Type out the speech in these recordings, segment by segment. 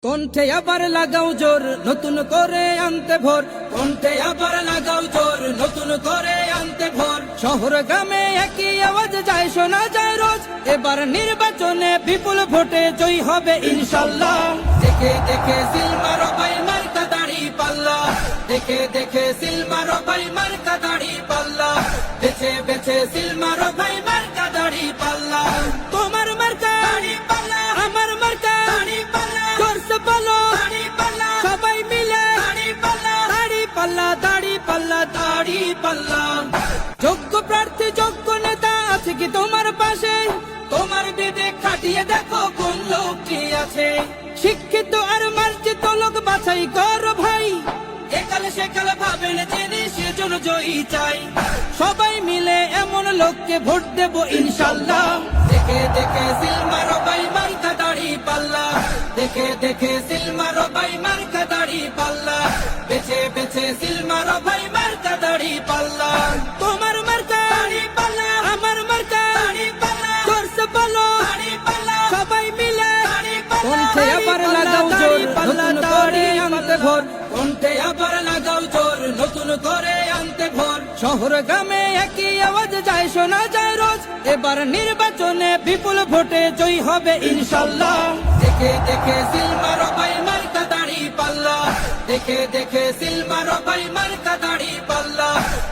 কণ্ঠে আবার লাগাও জোর নতুন করে আনতে ভোর, কণ্ঠে আবার লাগাও জোর নতুন করে আনতে ভোর। শহর গ্রামে একই আওয়াজ যায় শোনা যায় রোজ, এবার নির্বাচনে বিপুল ভোটে জয়ী হবে ইনশাল্লাহ। দেখে দেখে সিল মারো ভাই মার্কা দাড়ি পাল্লা, দেখে দেখে সিল মারো ভাই মার্কা দাড়ি পাল্লা, বেছে বেছে সিল মারো ভাই মার্কা দাড়ি পাল্লা। তোমার মার্কা দাড়ি পাল্লা, আমার মার্কা দাড়ি পাল্লা, জোরসে বলো দাড়ি পাল্লা, সবাই মিলে দাড়ি পাল্লা, দাড়ি পাল্লা, দাড়ি পাল্লা, দাড়ি পাল্লা। যোগ্য প্রার্থী যোগ্য নেতা আছে কি তোমার পাশে? তোমার বিবেক খাটিয়ে দেখো কোন লোকটি আছে। শিক্ষিত আর মার্জিত লোক বাছাই করো ভাই, একালে সেকালে ভাবেন জেনে সেজন্য জয়ী চাই। সবাই মিলে এমন লোককে ভোট দেব ইনশাল্লাহ। দেখে দেখে সিল মারো ভাই মার্কা দাড়ি পাল্লা, দেখে দেখে সিল মারো ভাই মার্কা দাড়ি পাল্লা, বেছে বেছে সিল মারো ভাই মার্কা দাড়ি পাল্লা। তোমার মার্কা দাড়ি পাল্লা, আমার মার্কা দাড়ি পাল্লা, জোরসে বলো দাড়ি পাল্লা, সবাই মিলে দাড়ি পাল্লা। কণ্ঠে আবার লাগাও জোর নতুন করে আনতে ভোর, কণ্ঠে আবার লাগাও জোর নতুন করে আনতে ভোর। শহর গ্রামে একই আওয়াজ যায় শোনা যায় রোজ, এবার নির্বাচনে বিপুল ভোটে জয়ী হবে ইনশাল্লাহ। দেখে দেখে সিল মারো ভাই মার্কা দাড়ি পাল্লা, দেখে দেখে সিল মারো ভাই মার্কা দাড়ি পাল্লা,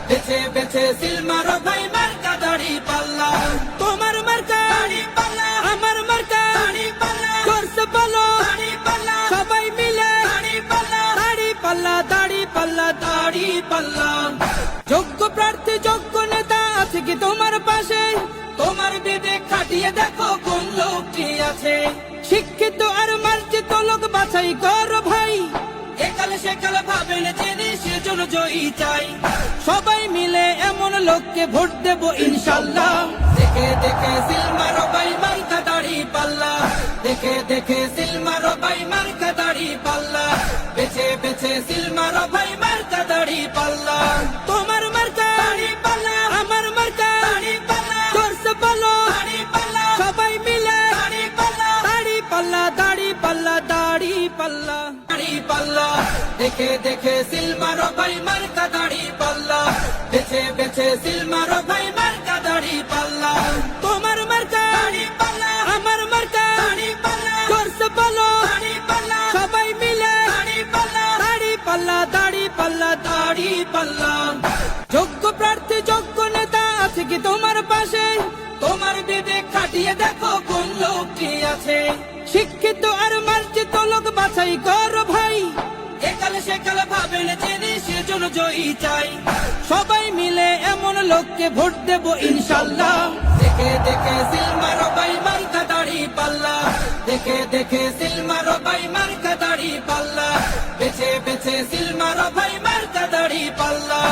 বেছে বেছে সিল মারো ভাই মার্কা দাড়ি পাল্লা। তোমার মার্কা দাড়ি পাল্লা, আমার মার্কা দাড়ি পাল্লা, জোরসে বলো দাড়ি পাল্লা, সবাই মিলে দাড়ি পাল্লা, দাড়ি পাল্লা, দাড়ি পাল্লা, দাড়ি পাল্লা। যোগ্য প্রার্থী যোগ্য নেতা আছে কি তোমার পাশে? তোমার বিবেক খাটিয়ে দেখো কোন লোকটি আছে। শিক্ষিত আর মার্জিত লোক বাছাই করো ভাই, একালে সেকালে ভাবেন জেনে সেজন্য জয়ী চাই। সবাই মিলে এমন লোককে ভোট দেব ইনশাল্লাহ। দেখে দেখে সিল মারো ভাই মার্কা দাড়ি পাল্লা, দেখে দেখে সিল মারো ভাই মার্কা দাড়ি পাল্লা, বেছে বেছে সিল মারো ভাই মার্কা দাড়ি পাল্লা। তোমার মার্কা দাড়ি পাল্লা, আমার মার্কা দাড়ি পাল্লা, জোরসে বলো দাড়ি পাল্লা, সবাই মিলে দাড়ি পাল্লা, দাড়ি পাল্লা, দাড়ি পাল্লা, দাড়ি পাল্লা, দাড়ি পাল্লা। দেখে দেখে সিল মারো ভাই মার্কা দাড়ি পাল্লা, বেছে বেছে সিল মারো ভাই মার্কা দাড়ি পাল্লা। তোমার মার্কা দাড়ি পাল্লা, আমার মার্কা দাড়ি পাল্লা, জোরসে বলো দাড়ি পাল্লা, সবাই মিলে দাড়ি পাল্লা, দাড়ি পাল্লা, দাড়ি পাল্লা, দাড়ি পাল্লা। যোগ্য প্রার্থী যোগ্য নেতা আছে কি তোমার পাশে? তোমার বিবেক খাটিয়ে দেখো কোন লোকটি আছে। শিক্ষিত আর মার্জিত লোক বাছাই করো ভাই, একালে সেকালে ভাবেন জেনে সেজন্য জয়ী চাই। সবাই মিলে এমন লোককে ভোট দেব ইনশাল্লাহ। দেখে দেখে সিল মারো ভাই মার্কা দাড়ি পাল্লা, দেখে দেখে সিল মারো ভাই মার্কা দাড়ি পাল্লা, বেছে বেছে সিল মারো ভাই মার্কা দাড়ি পাল্লা।